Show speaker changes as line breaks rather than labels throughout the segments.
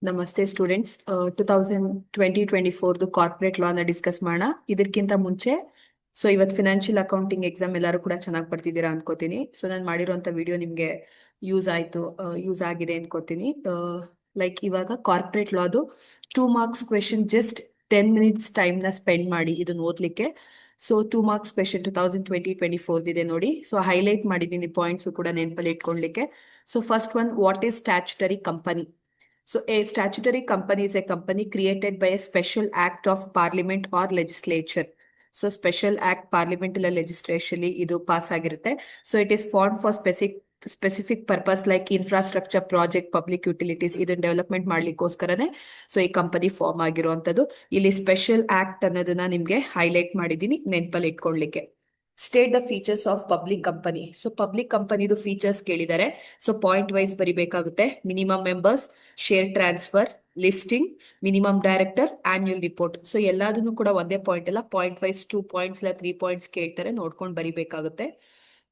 ನಮಸ್ತೆ students. 2020-24 corporate ಲಾನ discuss ಮಾಡೋಣ. ಇದಕ್ಕಿಂತ ಮುಂಚೆ ಇವತ್ತು ಫಿನಾನ್ಷಿಯಲ್ ಅಕೌಂಟಿಂಗ್ ಎಕ್ಸಾಮ್ ಎಲ್ಲರೂ ಕೂಡ ಚೆನ್ನಾಗಿ ಬರ್ತಿದ್ದೀರಾ ಅನ್ಕೋತೀನಿ. ನಾನು ಮಾಡಿರುವಂತ ವಿಡಿಯೋ ನಿಮ್ಗೆ ಯೂಸ್ ಆಗಿದೆ ಅನ್ಕೋತೀನಿ. ಲೈಕ್ ಇವಾಗ ಕಾರ್ಪೊರೇಟ್ ಲಾದು 2 marks question just 10 minutes time ನ ಸ್ಪೆಂಡ್ ಮಾಡಿ ಇದನ್ನ ಓದ್ಲಿಕ್ಕೆ. 2 marks ಕ್ವೆಶನ್ 2020-24 ಇದೆ ನೋಡಿ. ಹೈಲೈಟ್ ಮಾಡಿದ್ದೀನಿ ಪಾಯಿಂಟ್ಸ್ ಕೂಡ ನೆನಪಲ್ಲಿ ಇಟ್ಕೊಳ್ಲಿಕ್ಕೆ. First one, what is statutory company? A statutory company is a company created by a special act of parliament or legislature. Special act parliament illa legislation idu pass agirutte. It is formed for specific purpose like infrastructure project, public utilities idu development ಮಾಡ್ಲಿಕ್ಕೋಸ್ಕರನೇ ಈ company form ಆಗಿರುವಂತದ್ದು. ಇಲ್ಲಿ special act ಅನ್ನೋದನ್ನ ನಿಮ್ಗೆ highlight ಮಾಡಿದೀನಿ ನೆನಪಲ್ಲಿ ಇಟ್ಕೊಳ್ಳಿಕ್ಕೆ. State the features of public company. Public ಕಂಪನಿದು features ಕೇಳಿದ್ದಾರೆ. ಪಾಯಿಂಟ್ ವೈಸ್ ಬರಿಬೇಕಾಗುತ್ತೆ. Minimum members, share transfer, listing, minimum director, annual report. ಎಲ್ಲದನ್ನು ಕೂಡ ಒಂದೇ ಪಾಯಿಂಟ್ ಅಲ್ಲ, ಪಾಯಿಂಟ್ ವೈಸ್ 2 points ಇಲ್ಲ 3 points ಕೇಳ್ತಾರೆ, ನೋಡ್ಕೊಂಡು ಬರಿಬೇಕಾಗುತ್ತೆ.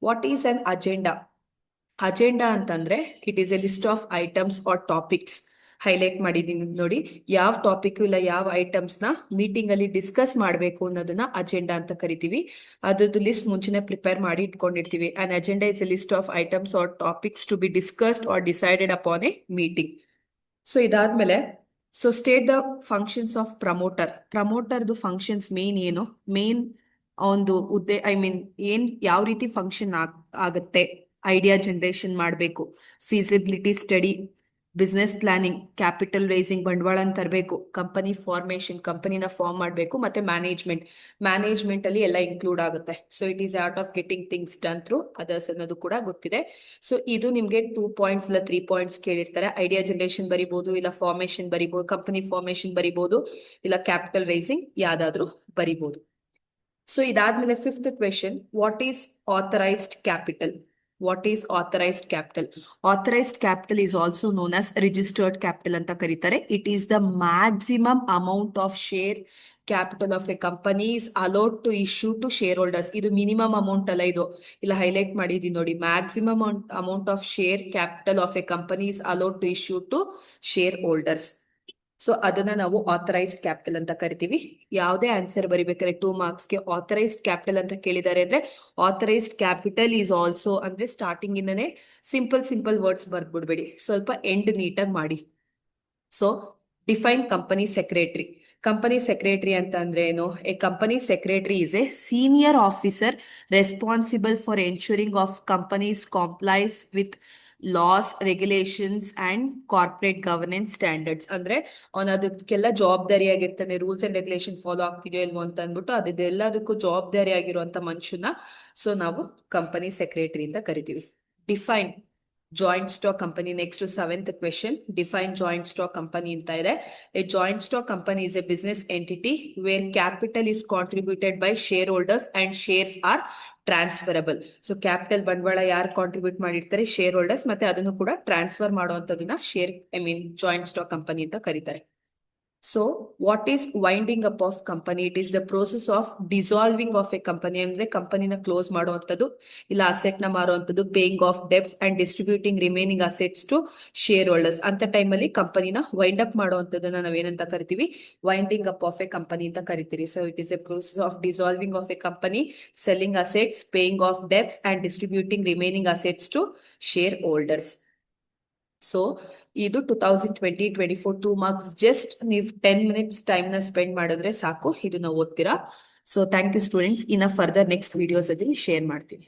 What is an agenda? Agenda ಅಂತಂದ್ರೆ it is a list of items or topics. Highlight ಮಾಡಿದೀನಿ ನೋಡಿ. ಯಾವ ಟಾಪಿಕ್ ಇಲ್ಲ ಯಾವ ಐಟಮ್ಸ್ ನ ಮೀಟಿಂಗ್ ಅಲ್ಲಿ ಡಿಸ್ಕಸ್ ಮಾಡಬೇಕು ಅನ್ನೋದನ್ನ ಅಜೆಂಡಾ ಅಂತ ಕರಿತೀವಿ. ಅದ್ರದ್ದು ಲಿಸ್ಟ್ ಮುಂಚೆನೆ ಪ್ರಿಪೇರ್ ಮಾಡಿ ಇಟ್ಕೊಂಡಿರ್ತೀವಿ. An agenda is a list of items or topics to be discussed or decided upon a meeting. ಇದಾದ್ಮೇಲೆ state the functions of promoter. ಪ್ರಮೋಟರ್ದು ಫಂಕ್ಷನ್ಸ್ ಮೇನ್ ಏನು? ಮೇನ್ ಒಂದು ಹುದ್ದೆ, ಏನ್ ಯಾವ ರೀತಿ ಫಂಕ್ಷನ್ ಆಗುತ್ತೆ? ಐಡಿಯಾ ಜನರೇಷನ್ ಮಾಡಬೇಕು, feasibility study, business planning, capital raising, ಬಂಡವಾಳ ತರಬೇಕು, ಕಂಪನಿ ಫಾರ್ಮೇಶನ್, ಕಂಪನಿನ ಫಾರ್ಮ್ ಮಾಡಬೇಕು, ಮತ್ತೆ ಮ್ಯಾನೇಜ್ಮೆಂಟ್ ಅಲ್ಲಿ ಎಲ್ಲ ಇನ್ಕ್ಲೂಡ್ ಆಗುತ್ತೆ. It is art of getting things done through others ಅನ್ನೋದು ಕೂಡ ಗೊತ್ತಿದೆ. ಇದು ನಿಮ್ಗೆ 2 points ಇಲ್ಲ 3 points ಕೇಳಿರ್ತಾರೆ. ಐಡಿಯಾ ಜನರೇಷನ್ ಬರಿಬಹುದು, ಇಲ್ಲ ಫಾರ್ಮೇಶನ್ ಬರಿಬಹುದು, ಕಂಪನಿ ಫಾರ್ಮೇಶನ್ ಬರಿಬಹುದು, ಇಲ್ಲ ಕ್ಯಾಪಿಟಲ್ ರೈಸಿಂಗ್ ಯಾವ್ದಾದ್ರು ಬರಿಬಹುದು. ಇದಾದ್ಮೇಲೆ 5th question, what is authorised capital? What is authorized capital? Authorized capital is also known as registered capital ಅಂತ ಕರೀತಾರೆ. It is the maximum amount of share capital of a company is allowed to issue to shareholders. ಇದು minimum amount ಅಲ್ಲ, ಇದು ಇಲ್ಲ highlight ಮಾಡಿದೀನಿ ನೋಡಿ. Maximum amount of share capital of a company is allowed to issue to shareholders. ಅದನ್ನ ನಾವು authorised capital ಅಂತ ಕರಿತೀವಿ. ಯಾವುದೇ ಆನ್ಸರ್ ಬರಿಬೇಕಾದ್ರೆ 2 marks ಗೆ ಆಥರೈಸ್ಡ್ ಕ್ಯಾಪಿಟಲ್ ಅಂತ ಕೇಳಿದ್ದಾರೆ ಅಂದ್ರೆ ಆಥರೈಸ್ಡ್ ಕ್ಯಾಪಿಟಲ್ ಈಸ್ ಆಲ್ಸೋ ಅಂದ್ರೆ ಸ್ಟಾರ್ಟಿಂಗ್ ಇಂದನೇ ಸಿಂಪಲ್ ವರ್ಡ್ಸ್ ಬರ್ದ್ಬಿಡ್ಬೇಡಿ, ಸ್ವಲ್ಪ ಎಂಡ್ ನೀಟಾಗಿ ಮಾಡಿ. Define company secretary. Company secretary ಅಂತ ಅಂದ್ರೆ ಏನು? A company secretary is a senior officer responsible for ensuring of companies complies with laws, regulations and corporate governance standards. ಅಂದ್ರೆ ಅವನು ಅದಕ್ಕೆಲ್ಲ ಜವಾಬ್ದಾರಿಯಾಗಿರ್ತಾನೆ. ರೂಲ್ಸ್ ಅಂಡ್ ರೆಗ್ಯುಲೇಷನ್ ಫಾಲೋ ಆಗ್ತಿದೆಯೋ ಇಲ್ವೋ ಅಂತ ಅಂದ್ಬಿಟ್ಟು ಅದೆಲ್ಲದಕ್ಕೂ ಜವಾಬ್ದಾರಿ ಆಗಿರುವಂತ ಮನುಷ್ಯನ ನಾವು ಕಂಪನಿ ಸೆಕ್ರೆಟರಿ ಅಂತ ಕರಿತೀವಿ. Define joint stock company. Next 7th question, define joint stock company ಅಂತ ಇದೆ. A joint stock company is a business entity where capital is contributed by shareholders and shares are transferable. Capital ಬಂಡವಾಳ ಯಾರು contribute ಮಾಡಿರ್ತಾರೆ? Shareholders. ಮತ್ತೆ ಅದನ್ನು ಕೂಡ transfer ಮಾಡುವಂತದನ್ನ joint stock company ಅಂತ ಕರೀತಾರೆ. What is winding up of company? It is the process of dissolving of a company. ಅಂದ್ರೆ ಕಂಪನಿನ ಕ್ಲೋಸ್ ಮಾಡುವಂತದ್ದು, ಇಲ್ಲ ಅಸೆಟ್ ನ ಮಾರುವಂತದ್ದು, paying off debts and distributing remaining assets to shareholders. ಅಂತ ಟೈಮಲ್ಲಿ ಕಂಪನಿನ ವೈಂಡ್ ಅಪ್ ಮಾಡುವಂತದನ್ನ ನಾವೇನಂತ ಕರಿತೀವಿ? Winding up of a company ಅಂತ ಕರಿತೀರಿ. It is a process of dissolving of a company, selling assets, paying off debts and distributing remaining assets to shareholders. ಇದು 2020-24 2 marks. Just ನೀವು 10 minutes ಟೈಮ್ ನ spend ಮಾಡಿದ್ರೆ ಸಾಕು, ಇದನ್ನ ಓದ್ತೀರಾ. Thank you students. ಇನ್ನ ಫರ್ದರ್ ನೆಕ್ಸ್ಟ್ ವಿಡಿಯೋಸ್ ಅಲ್ಲಿ share ಮಾಡ್ತೀನಿ.